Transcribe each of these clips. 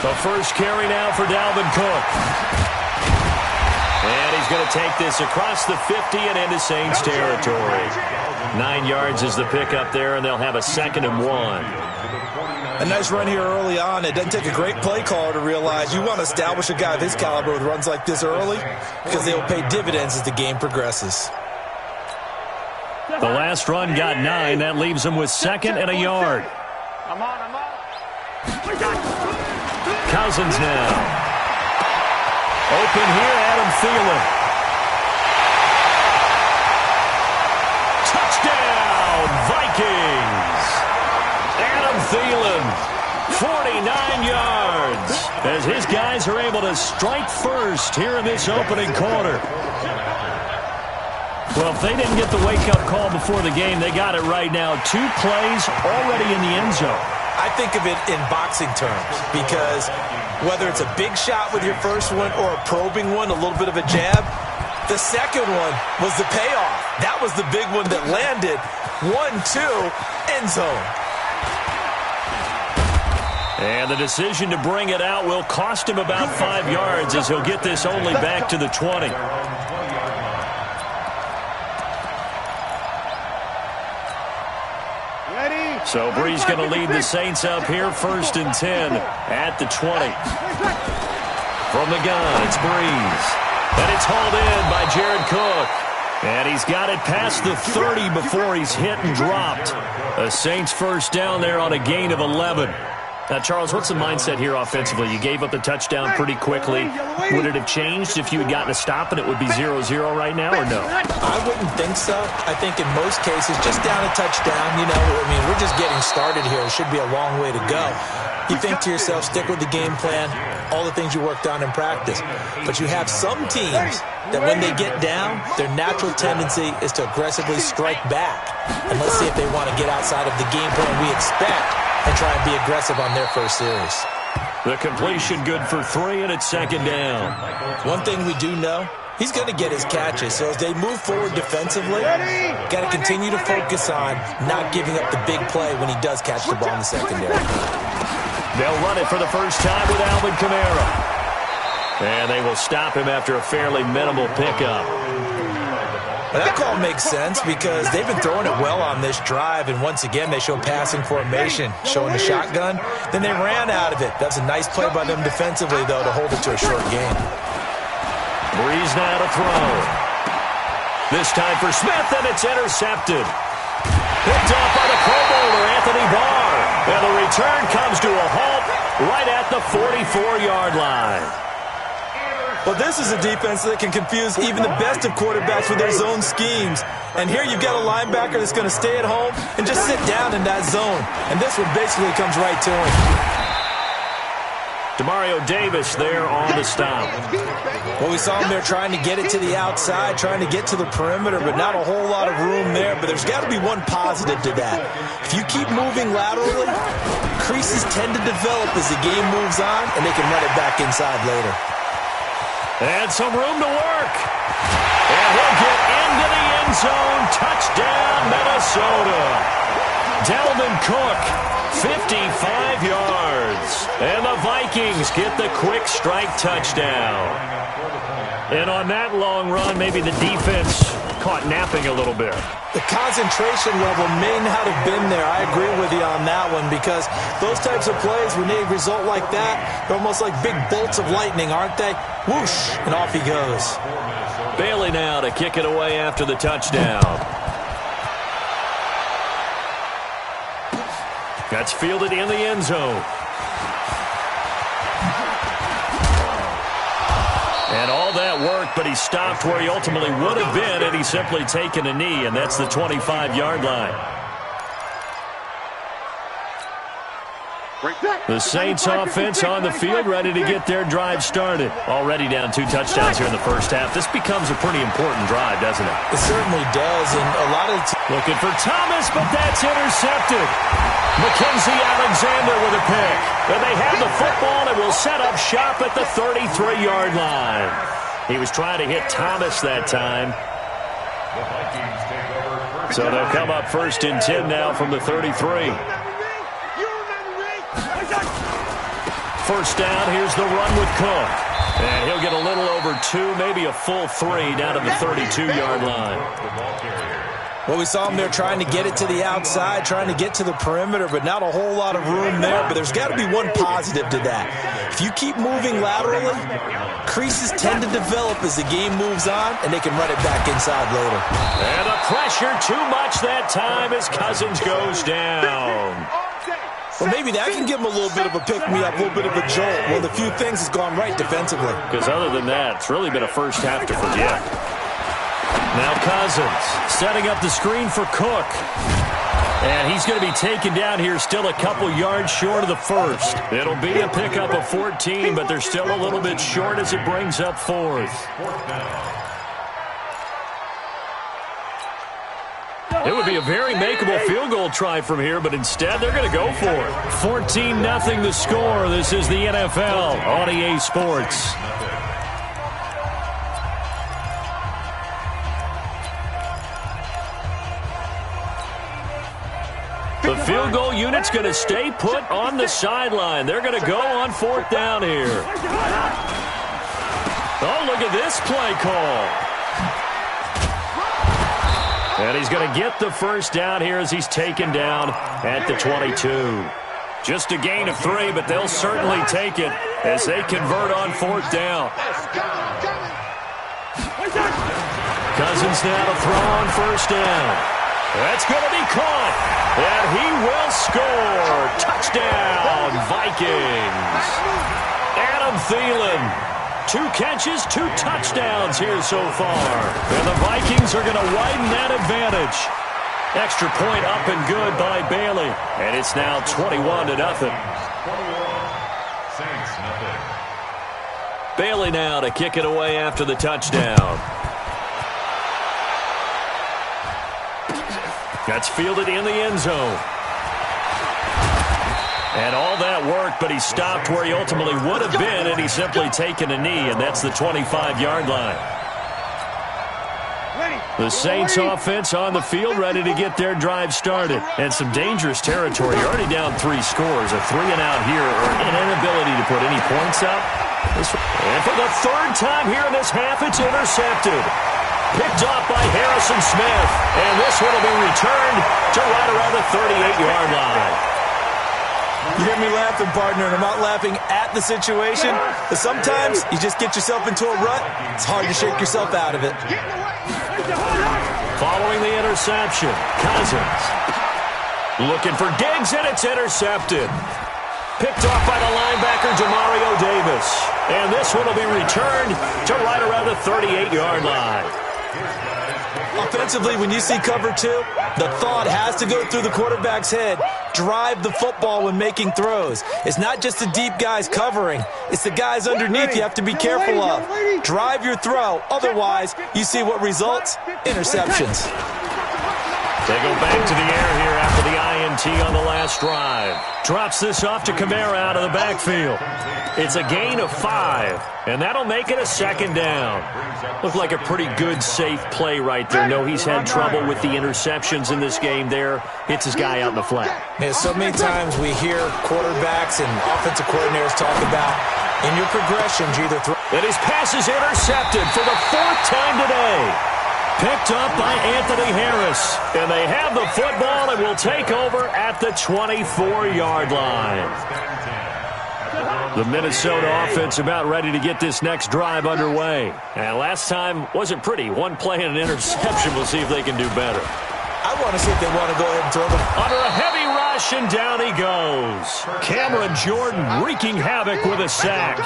The first carry now for Dalvin Cook. And he's going to take this across the 50 and into Saints territory. 9 yards is the pickup there, and they'll have a 2nd and 1. A nice run here early on. It doesn't take a great play caller to realize you want to establish a guy of his caliber with runs like this early because they will pay dividends as the game progresses. The last run got 9. That leaves him with 2nd and a yard. I'm on. Cousins now. Open here, Adam Thielen. Touchdown, Vikings. Adam Thielen, 49 yards, as his guys are able to strike first here in this opening quarter. Well, if they didn't get the wake-up call before the game, they got it right now. 2 plays already in the end zone. I think of it in boxing terms because whether it's a big shot with your first one or a probing one, a little bit of a jab, the second one was the payoff. That was the big one that landed. 1-2, end zone. And the decision to bring it out will cost him about 5 yards as he'll get this only back to the 20. So Brees going to lead the Saints up here, 1st and 10 at the 20. From the gun, it's Brees. And it's hauled in by Jared Cook. And he's got it past the 30 before he's hit and dropped. A Saints first down there on a gain of 11. Now, Charles, what's the mindset here offensively? You gave up the touchdown pretty quickly. Would it have changed if you had gotten a stop and it would be 0-0 right now, or no? I wouldn't think so. I think in most cases, just down a touchdown, we're just getting started here. It should be a long way to go. You think to yourself, stick with the game plan, all the things you worked on in practice. But you have some teams that when they get down, their natural tendency is to aggressively strike back. And let's see if they want to get outside of the game plan we expect and try and be aggressive on their first series. The completion good for 3, and it's 2nd down. One thing we do know, he's going to get his catches. So as they move forward defensively, got to continue to focus on not giving up the big play when he does catch the ball in the secondary. They'll run it for the first time with Alvin Kamara. And they will stop him after a fairly minimal pickup. But that call makes sense because they've been throwing it well on this drive, and once again they show passing formation, showing the shotgun. Then they ran out of it. That's a nice play by them defensively, though, to hold it to a short game. Brees now to throw. This time for Smith, and it's intercepted. Picked off by the Pro Bowler, Anthony Barr. And the return comes to a halt right at the 44-yard line. Well, this is a defense that can confuse even the best of quarterbacks with their zone schemes. And here you've got a linebacker that's going to stay at home and just sit down in that zone. And this one basically comes right to him. Demario Davis there on the stop. Well, we saw him there trying to get it to the outside, trying to get to the perimeter, but not a whole lot of room there. But there's got to be one positive to that. If you keep moving laterally, creases tend to develop as the game moves on, and they can run it back inside later. And some room to work. And he'll get into the end zone. Touchdown, Minnesota. Dalvin Cook, 55 yards. And the Vikings get the quick strike touchdown. And on that long run, maybe the defense caught napping a little bit. The concentration level may not have been there. I agree with you on that one because those types of plays, when they result like that, they're almost like big bolts of lightning, aren't they? Whoosh, and off he goes. Bailey now to kick it away after the touchdown. That's fielded in the end zone. And all that work, but he stopped where he ultimately would have been had he simply taken a knee, and that's the 25-yard line. The Saints offense on the field, ready to get their drive started. Already down 2 touchdowns here in the first half. This becomes a pretty important drive, doesn't it? It certainly does, and a lot of... Looking for Thomas, but that's intercepted. Mackenzie Alexander with a pick. And they have the football and will set up shop at the 33-yard line. He was trying to hit Thomas that time. So they'll come up 1st and 10 now from the 33. first down. Here's the run with Cook. And he'll get a little over 2, maybe a full 3 down to the 32-yard line. Well, we saw him there trying to get it to the outside, trying to get to the perimeter, but not a whole lot of room there. But there's got to be one positive to that. If you keep moving laterally, creases tend to develop as the game moves on, and they can run it back inside later. And the pressure too much that time as Cousins goes down. Well, maybe that can give him a little bit of a pick-me-up, a little bit of a jolt. Well, the few things has gone right defensively. Because other than that, it's really been a first half to forget. Now Cousins setting up the screen for Cook. And he's going to be taken down here still a couple yards short of the first. It'll be a pickup of 14, but they're still a little bit short as it brings up fourth. It would be a very makeable field goal try from here, but instead they're going to go for it. 14-0 the score. This is the NFL on EA Sports. The field goal unit's going to stay put on the sideline. They're going to go on fourth down here. Oh, look at this play call. And he's going to get the first down here as he's taken down at the 22. Just a gain of 3, but they'll certainly take it as they convert on fourth down. Cousins now to throw on first down. That's going to be caught, and he will score. Touchdown, Vikings. Adam Thielen. 2 catches, 2 touchdowns here so far. And the Vikings are going to widen that advantage. Extra point up and good by Bailey. And it's now 21-0. Bailey now to kick it away after the touchdown. That's fielded in the end zone. And all that worked, but he stopped where he ultimately would have been, and he's simply taken a knee, and that's the 25-yard line. The Saints offense on the field, ready to get their drive started. And some dangerous territory, already down 3 scores. A 3-and-out here, or an inability to put any points up. And for the 3rd time here in this half, it's intercepted. Picked off by Harrison Smith. And this one will be returned to right around the 38-yard line. You hear me laughing, partner, and I'm not laughing at the situation. But sometimes you just get yourself into a rut. It's hard to shake yourself out of it. Following the interception, Cousins looking for Diggs, and it's intercepted. Picked off by the linebacker, Demario Davis. And this one will be returned to right around the 38-yard line. Offensively, when you see cover 2, the thought has to go through the quarterback's head. Drive the football when making throws. It's not just the deep guys covering. It's the guys underneath you have to be careful of. Drive your throw. Otherwise, you see what results? Interceptions. They go back to the air here after the INT on the last drive. Drops this off to Kamara out of the backfield. It's a gain of 5, and that'll make it a 2nd down. Looked like a pretty good, safe play right there. No, he's had trouble with the interceptions in this game there. Hits his guy out in the flat. Yeah, so many times we hear quarterbacks and offensive coordinators talk about in your progressions, you either throw. And his pass is intercepted for the 4th time today. Picked up by Anthony Harris. And they have the football and will take over at the 24-yard line. The Minnesota offense about ready to get this next drive underway. And last time wasn't pretty. 1 play and an interception. We'll see if they can do better. I want to see if they want to go ahead and throw them. Under a heavy rush, and down he goes. Cameron Jordan wreaking havoc with a sack.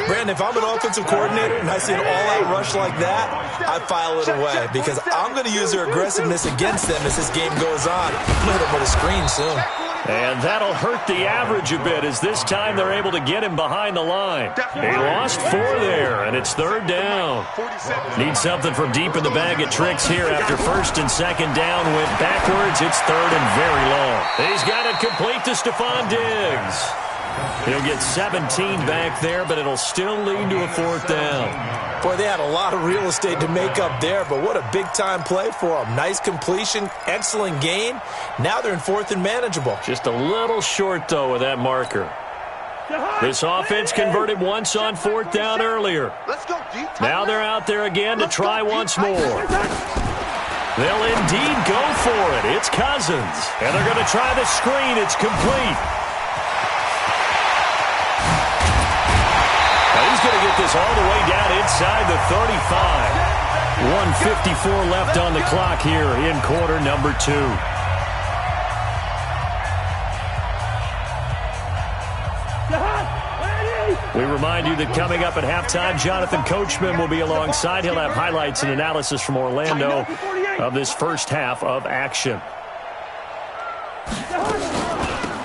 Brandon, if I'm an offensive coordinator and I see an all-out rush like that, I file it away because I'm going to use their aggressiveness against them as this game goes on. I'm going to hit them with a screen soon. And that'll hurt the average a bit as this time they're able to get him behind the line. He lost 4 there, and it's 3rd down. Need something from deep in the bag of tricks here after 1st and 2nd down went backwards. It's 3rd and very long. He's got it complete to Stephon Diggs. He'll get 17 back there, but it'll still lead to a 4th down. Boy, they had a lot of real estate to make up there, but what a big-time play for them. Nice completion, excellent gain. Now they're in 4th and manageable. Just a little short, though, with that marker. This offense converted once on 4th down earlier. Now they're out there again to try once more. They'll indeed go for it. It's Cousins. And they're going to try the screen. It's complete. Now he's going to get this all the way down inside the 35. 1:54 left on the clock here in quarter number 2. We remind you that coming up at halftime, Jonathan Coachman will be alongside. He'll have highlights and analysis from Orlando of this first half of action.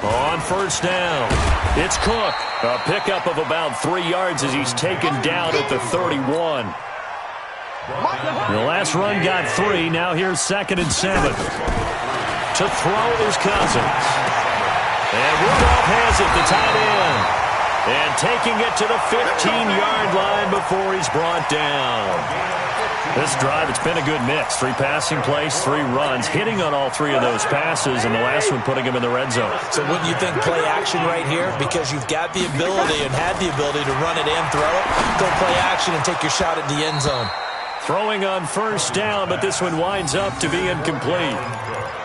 On 1st down, it's Cook. A pickup of about 3 yards as he's taken down at the 31. The last run got 3. Now here's 2nd and 7. To throw is Cousins. And Rudolph has it, the tight end. And taking it to the 15-yard line before he's brought down. This drive, it's been a good mix. 3 passing plays, 3 runs, hitting on all 3 of those passes, and the last one putting him in the red zone. So wouldn't you think play action right here? Because you've got the ability and had the ability to run it and throw it. Go play action and take your shot at the end zone. Throwing on 1st down, but this one winds up to be incomplete.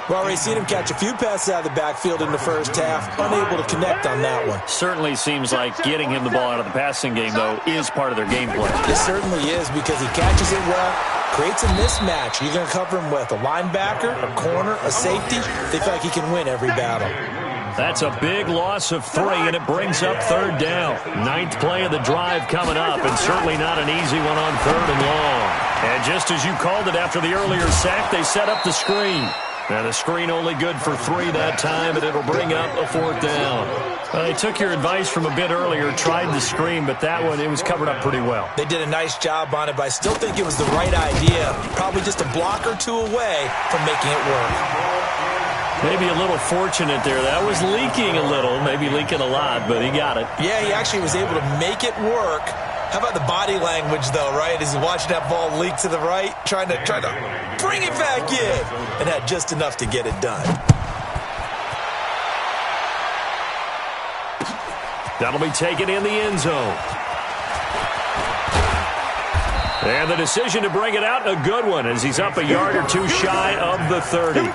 We've already seen him catch a few passes out of the backfield in the first half, unable to connect on that one. Certainly seems like getting him the ball out of the passing game, though, is part of their game plan. It certainly is because he catches it well, creates a mismatch. You're going to cover him with a linebacker, a corner, a safety. They feel like he can win every battle. That's a big loss of 3, and it brings up 3rd down. 9th play of the drive coming up, and certainly not an easy one on 3rd and long. And just as you called it after the earlier sack, they set up the screen. Now the screen only good for 3 that time, and it'll bring up a 4th down. Well, they took your advice from a bit earlier, tried the screen, but that one, it was covered up pretty well. They did a nice job on it, but I still think it was the right idea. Probably just a block or 2 away from making it work. Maybe a little fortunate there. That was leaking a little, maybe leaking a lot, but he got it. Yeah, he actually was able to make it work. How about the body language, though, right? As he watched that ball leak to the right, trying to bring it back in, and had just enough to get it done. That'll be taken in the end zone. And the decision to bring it out, a good one, as he's up a yard or 2 shy of the 30.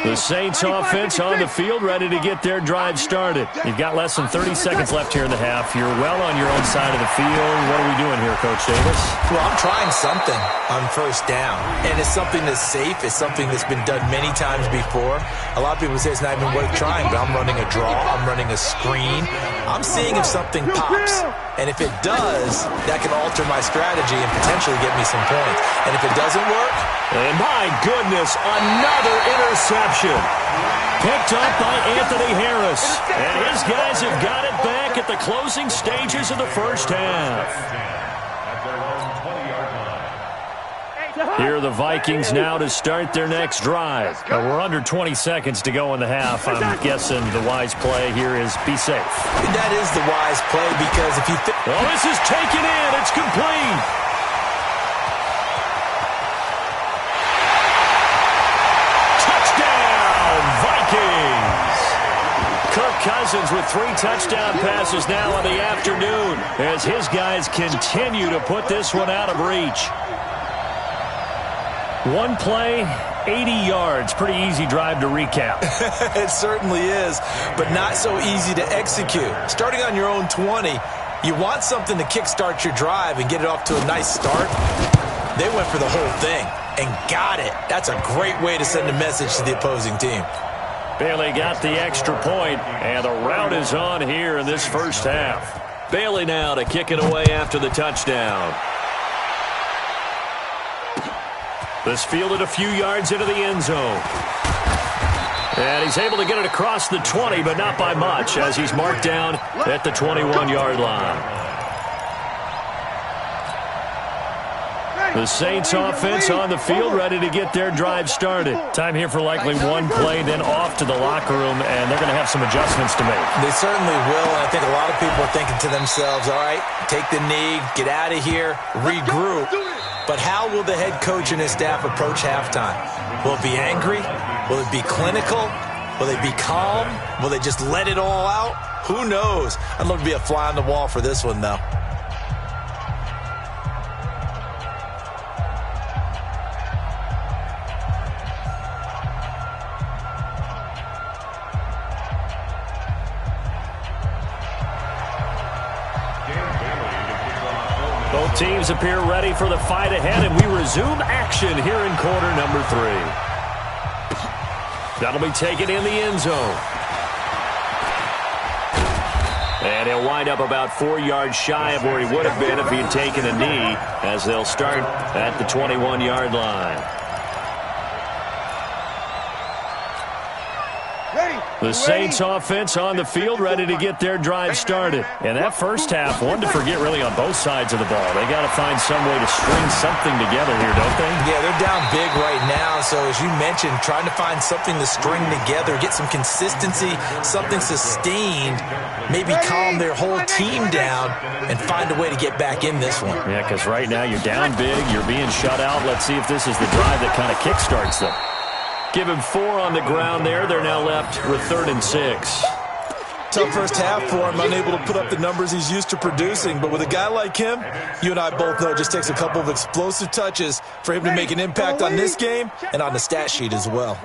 The Saints offense on the field, ready to get their drive started. You've got less than 30 seconds left here in the half. You're well on your own side of the field. What are we doing here, Coach Davis? Well, I'm trying something on 1st down, and it's something that's safe. It's something that's been done many times before. A lot of people say it's not even worth trying, but I'm running a draw. I'm running a screen. I'm seeing if something pops, and if it does, that can alter my strategy and potentially get me some points. And if it doesn't work, and my goodness, another interception. Picked up by Anthony Harris. And his guys have got it back at the closing stages of the first half. Here are the Vikings now to start their next drive. We're under 20 seconds to go in the half. I'm guessing the wise play here is be safe. That is the wise play because if you think... Oh, this is taken in. It's complete. Kirk Cousins with 3 touchdown passes now in the afternoon as his guys continue to put this one out of reach. 1 play, 80 yards. Pretty easy drive to recap. It certainly is, but not so easy to execute. Starting on your own 20, you want something to kickstart your drive and get it off to a nice start. They went for the whole thing and got it. That's a great way to send a message to the opposing team. Bailey got the extra point, and the route is on here in this first half. Bailey now to kick it away after the touchdown. This fielded a few yards into the end zone. And he's able to get it across the 20, but not by much, as he's marked down at the 21-yard line. The Saints offense on the field, ready to get their drive started. Time here for likely 1 play, then off to the locker room, and they're going to have some adjustments to make. They certainly will, and I think a lot of people are thinking to themselves, all right, take the knee, get out of here, regroup. But how will the head coach and his staff approach halftime? Will it be angry? Will it be clinical? Will they be calm? Will they just let it all out? Who knows? I'd love to be a fly on the wall for this one, though. Both teams appear ready for the fight ahead, and we resume action here in quarter number 3. That'll be taken in the end zone. And he'll wind up about 4 yards shy of where he would have been if he had taken a knee, as they'll start at the 21-yard line. The Saints offense on the field, ready to get their drive started. And that first half, one to forget really on both sides of the ball. They got to find some way to string something together here, don't they? Yeah, they're down big right now. So as you mentioned, trying to find something to string together, get some consistency, something sustained, maybe calm their whole team down and find a way to get back in this one. Yeah, because right now you're down big, you're being shut out. Let's see if this is the drive that kind of kickstarts them. Give him 4 on the ground there. They're now left with 3rd and 6. Tough first half for him, unable to put up the numbers he's used to producing. But with a guy like him, you and I both know it just takes a couple of explosive touches for him to make an impact on this game and on the stat sheet as well.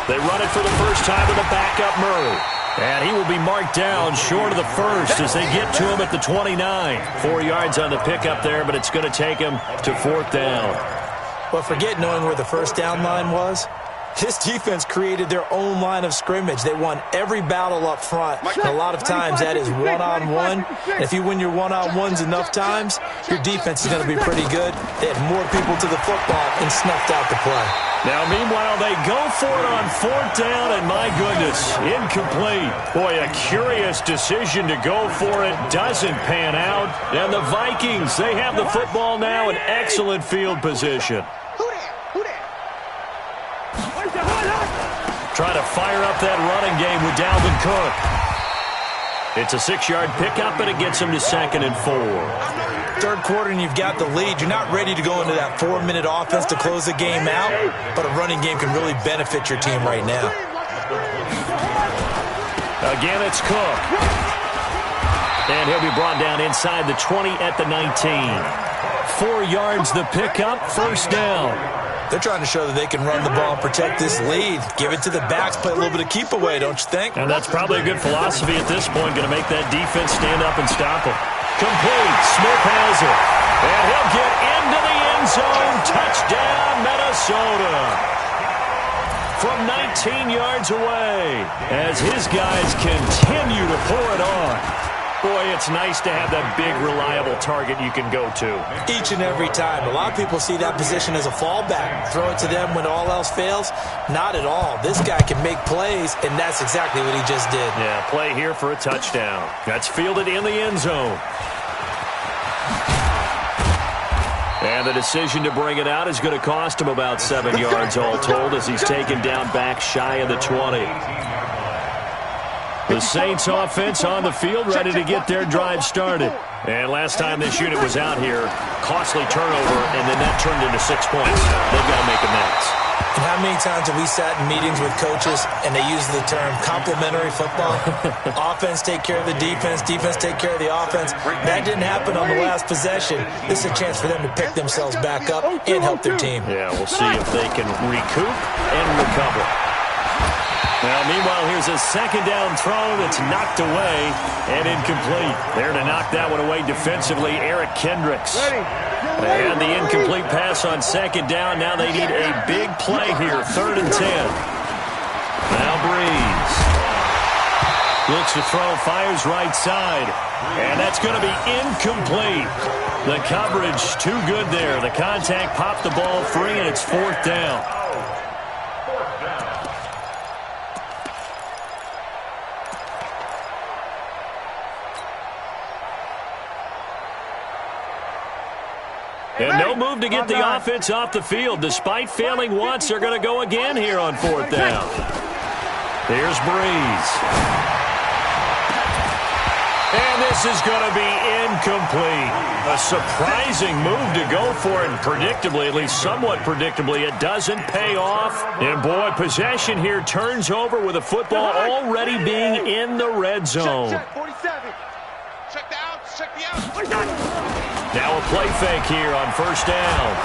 They run it for the first time with a backup Murray. And he will be marked down short of the first as they get to him at the 29. 4 yards on the pickup there, but it's going to take him to 4th down. But forget knowing where the first down line was. This defense created their own line of scrimmage. They won every battle up front. And a lot of times that is one-on-one. And if you win your one-on-ones enough times, your defense is going to be pretty good. They had more people to the football and snuffed out the play. Now, meanwhile, they go for it on 4th down, and my goodness, incomplete. Boy, a curious decision to go for it. Doesn't pan out. And the Vikings, they have the football now in excellent field position. Try to fire up that running game with Dalvin Cook. It's a 6-yard pickup, and it gets him to 2nd and 4. Third quarter, and you've got the lead. You're not ready to go into that 4-minute offense to close the game out, but a running game can really benefit your team right now. Again, it's Cook. And he'll be brought down inside the 20 at the 19. 4 yards the pickup, 1st down. They're trying to show that they can run the ball and protect this lead. Give it to the backs, play a little bit of keep away, don't you think? And that's probably a good philosophy at this point, going to make that defense stand up and stop them. Complete. Smith has it. And he'll get into the end zone. Touchdown, Minnesota. From 19 yards away as his guys continue to pour it on. Boy, it's nice to have that big, reliable target you can go to. Each and every time. A lot of people see that position as a fallback. Throw it to them when all else fails. Not at all. This guy can make plays, and that's exactly what he just did. Yeah, play here for a touchdown. That's fielded in the end zone. And the decision to bring it out is going to cost him about 7 yards all told as he's taken down back shy of the 20. The Saints offense on the field, ready to get their drive started. And last time this unit was out here, costly turnover, and then that turned into 6 points. They've got to make amends. And how many times have we sat in meetings with coaches and they use the term complementary football? Offense take care of the defense, defense take care of the offense. That didn't happen on the last possession. This is a chance for them to pick themselves back up and help their team. Yeah, we'll see if they can recoup and recover. Now, meanwhile, here's a 2nd down throw that's knocked away and incomplete. There to knock that one away defensively, Eric Kendricks. And the incomplete pass on 2nd down. Now they need a big play here, 3rd and 10. Now Breeze. Looks to throw, fires right side. And that's going to be incomplete. The coverage too good there. The contact popped the ball free, and it's 4th down. And no move to get the offense off the field. Despite failing once, they're going to go again here on 4th down. Here's Breeze. And this This is going to be incomplete. A surprising move to go for it, and predictably, at least somewhat predictably, it doesn't pay off. And, boy, possession here turns over with the football already being in the red zone. Check, 47. Check the outs, check the outs. Now a play fake here on first down.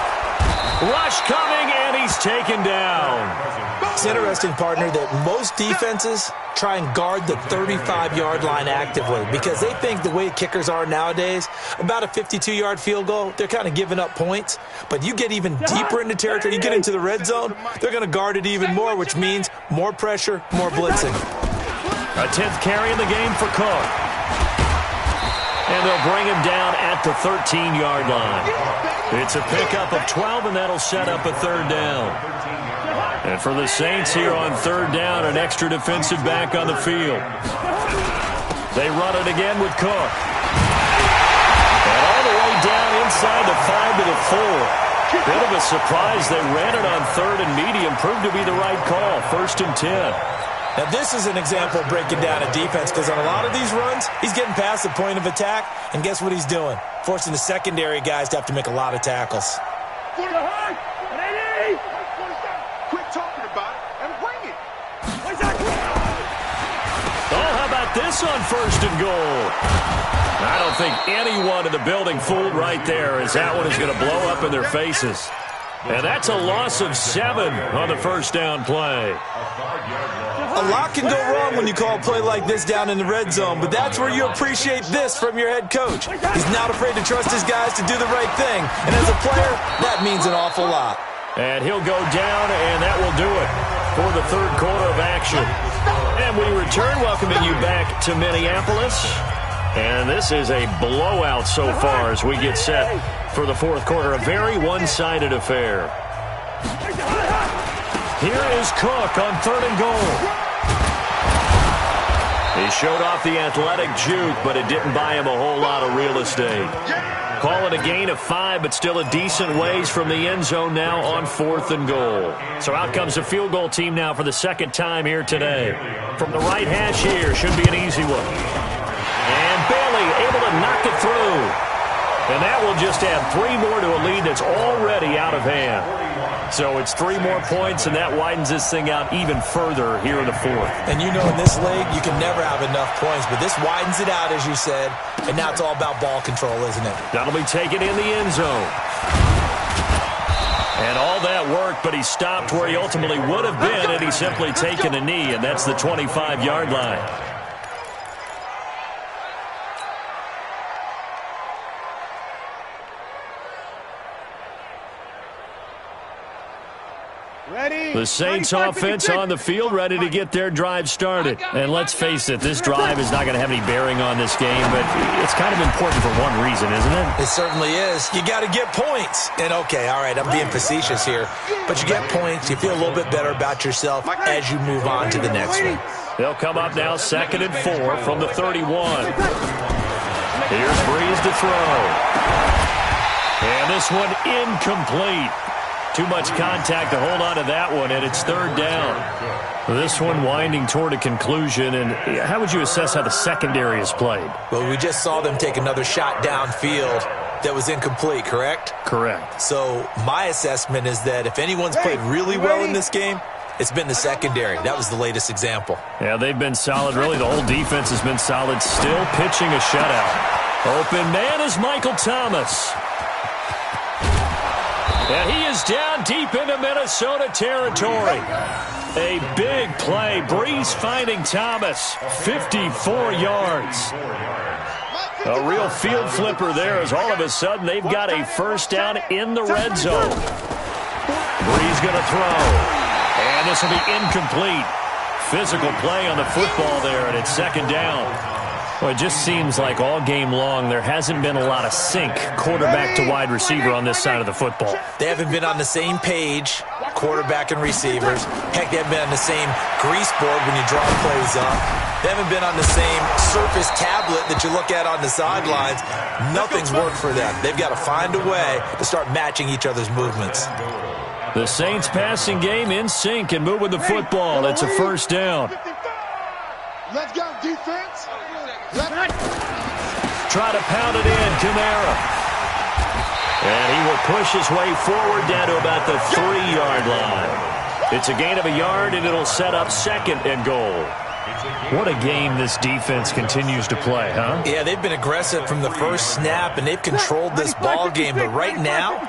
Rush coming, and he's taken down. It's interesting, partner, that most defenses try and guard the 35-yard line actively because they think the way kickers are nowadays, about a 52-yard field goal, they're kind of giving up points. But you get even deeper into territory, you get into the red zone, they're going to guard it even more, which means more pressure, more blitzing. A 10th carry in the game for Cook. And they'll bring him down at the 13-yard line. It's a pickup of 12, and that'll set up a third down. And for the Saints here on third down, an extra defensive back on the field. They run it again with Cook. And all the way down inside the 5 to the 4. Bit of a surprise. They ran it on third and medium. Proved to be the right call. 1st and 10. Now, this is an example of breaking down a defense because on a lot of these runs, he's getting past the point of attack, and guess what he's doing? Forcing the secondary guys to have to make a lot of tackles. Quit talking about it and bring it. Oh, how about this on 1st and goal? I don't think anyone in the building fooled right there, as that one is going to blow up in their faces. And that's a loss of 7 on the first down play. A lot can go wrong when you call a play like this down in the red zone, but that's where you appreciate this from your head coach. He's not afraid to trust his guys to do the right thing, and as a player, that means an awful lot. And he'll go down, and that will do it for the third quarter of action. And we return, welcoming you back to Minneapolis. And this is a blowout so far as we get set for the fourth quarter. A very one-sided affair. Here is Cook on 3rd and goal. He showed off the athletic juke, but it didn't buy him a whole lot of real estate. Call it a gain of 5, but still a decent ways from the end zone now on 4th and goal. So out comes the field goal team now for the second time here today. From the right hash here, should be an easy one. And Bailey able to knock it through. And that will just add 3 more to a lead that's already out of hand. So it's 3 more points, and that widens this thing out even further here in the fourth. And you know in this league, you can never have enough points, but this widens it out, as you said, and now it's all about ball control, isn't it? That'll be taken in the end zone. And all that worked, but he stopped where he ultimately would have been, and he's simply taken a knee, and that's the 25-yard line. The Saints offense on the field, ready to get their drive started. And let's face it, this drive is not going to have any bearing on this game, but it's kind of important for one reason, isn't it? It certainly is. You got to get points. And, okay, all right, I'm being facetious here, but you get points, you feel a little bit better about yourself as you move on to the next one. They'll come up now 2nd and 4 from the 31. Here's Breeze to throw. And this one incomplete. Too much contact to hold on to that one, and it's 3rd down. This one winding toward a conclusion, and how would you assess how the secondary is played? Well, we just saw them take another shot downfield that was incomplete, correct? Correct. So my assessment is that if anyone's played really well in this game, it's been the secondary. That was the latest example. Yeah, they've been solid. Really, the whole defense has been solid. Still pitching a shutout. Open man is Michael Thomas. And he is down deep into Minnesota territory. A big play. Breeze finding Thomas. 54 yards. A real field flipper there as all of a sudden they've got a first down in the red zone. Breeze going to throw. And this will be incomplete. Physical play on the football there, and it's 2nd down. Well, it just seems like all game long there hasn't been a lot of sync quarterback to wide receiver on this side of the football. They haven't been on the same page, quarterback and receivers. Heck, they haven't been on the same grease board when you draw plays up. They haven't been on the same Surface tablet that you look at on the sidelines. Nothing's worked for them. They've got to find a way to start matching each other's movements. The Saints passing game in sync and moving the football. It's a first down. Let's go, defense. try to pound it in. Kamara. And he will push his way forward down to about the 3-yard line. It's a gain of a yard, and it'll set up 2nd and goal. What a game this defense continues to play, huh? Yeah, they've been aggressive from the first snap, and they've controlled this ball game. But right now,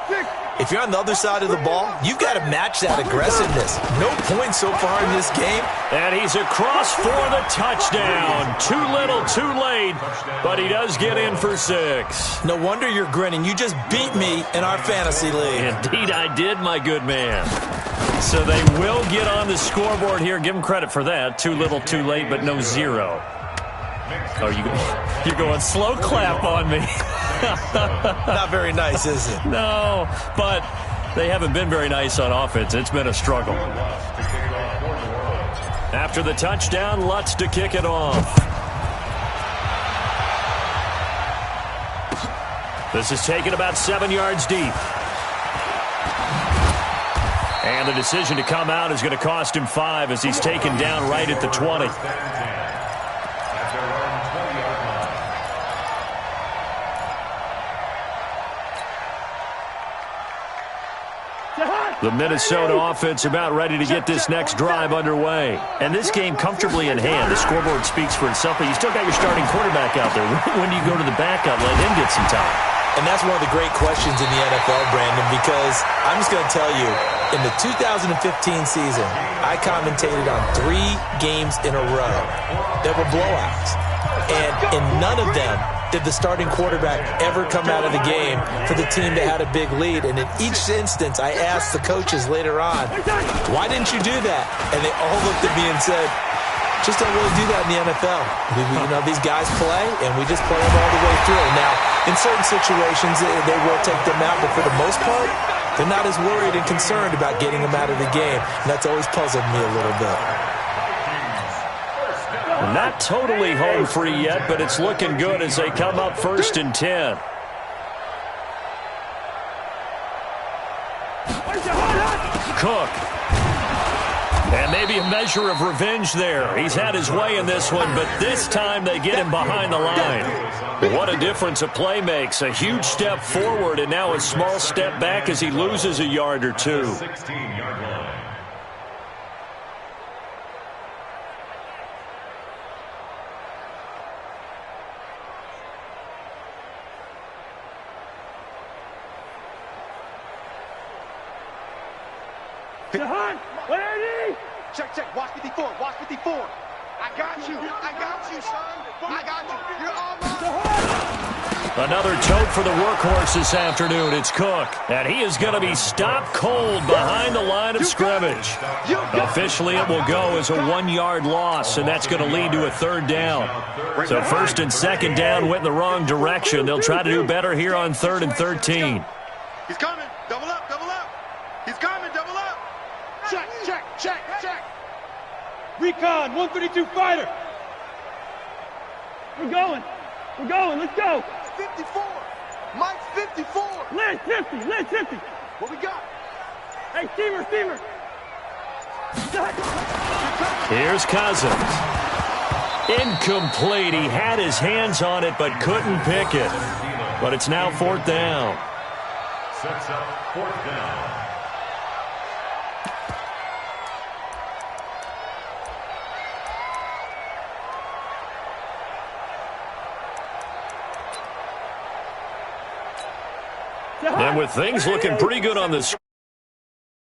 if you're on the other side of the ball, you've got to match that aggressiveness. No points so far in this game. And he's across for the touchdown. Too little, too late, but he does get in for 6. No wonder you're grinning. You just beat me in our fantasy league. Indeed I did, my good man. So they will get on the scoreboard here. Give them credit for that. Too little, too late, but no 0. Oh, you're going slow clap on me. Not very nice, is it? No, but they haven't been very nice on offense. It's been a struggle. After the touchdown, Lutz to kick it off. This is taken about 7 yards deep. And the decision to come out is going to cost him 5 as he's taken down right at the 20. The Minnesota offense about ready to get this next drive underway. And this game comfortably in hand. The scoreboard speaks for itself, but you still got your starting quarterback out there. When do you go to the backup? Let him get some time. And that's one of the great questions in the NFL, Brandon, because I'm just going to tell you, in the 2015 season, I commentated on 3 games in a row that were blowouts. And in none of them did the starting quarterback ever come out of the game for the team that had a big lead. And in each instance, I asked the coaches later on, why didn't you do that? And they all looked at me and said, just don't really do that in the NFL. You know, these guys play, and we just play them all the way through. Now, in certain situations, they will take them out, but for the most part, they're not as worried and concerned about getting them out of the game. And that's always puzzled me a little bit. Not totally home free yet, but it's looking good as they come up 1st and 10. Cook. And maybe a measure of revenge there. He's had his way in this one, but this time they get him behind the line. What a difference a play makes. A huge step forward and now a small step back as he loses a yard or 2. Check, check. Watch 54. Watch 54. I got you. I got you, son. I got you. You're all mine. Another tote for the workhorse this afternoon. It's Cook. And he is going to be stopped cold behind the line of scrimmage. Officially, it will go as a 1-yard loss, and that's going to lead to a 3rd down. So 1st and 2nd down went in the wrong direction. They'll try to do better here on 3rd and 13. He's coming. Double up, double up. He's coming, double up. Check, check, check, check. Recon, 132 fighter. We're going. We're going. Let's go. 54. Mike's 54. Lynch 50. Lynch 50. What we got? Hey, Steamer, Steamer. Here's Cousins. Incomplete. He had his hands on it but couldn't pick it. But it's now 4th down. Sets up 4th down. And with things looking pretty good on this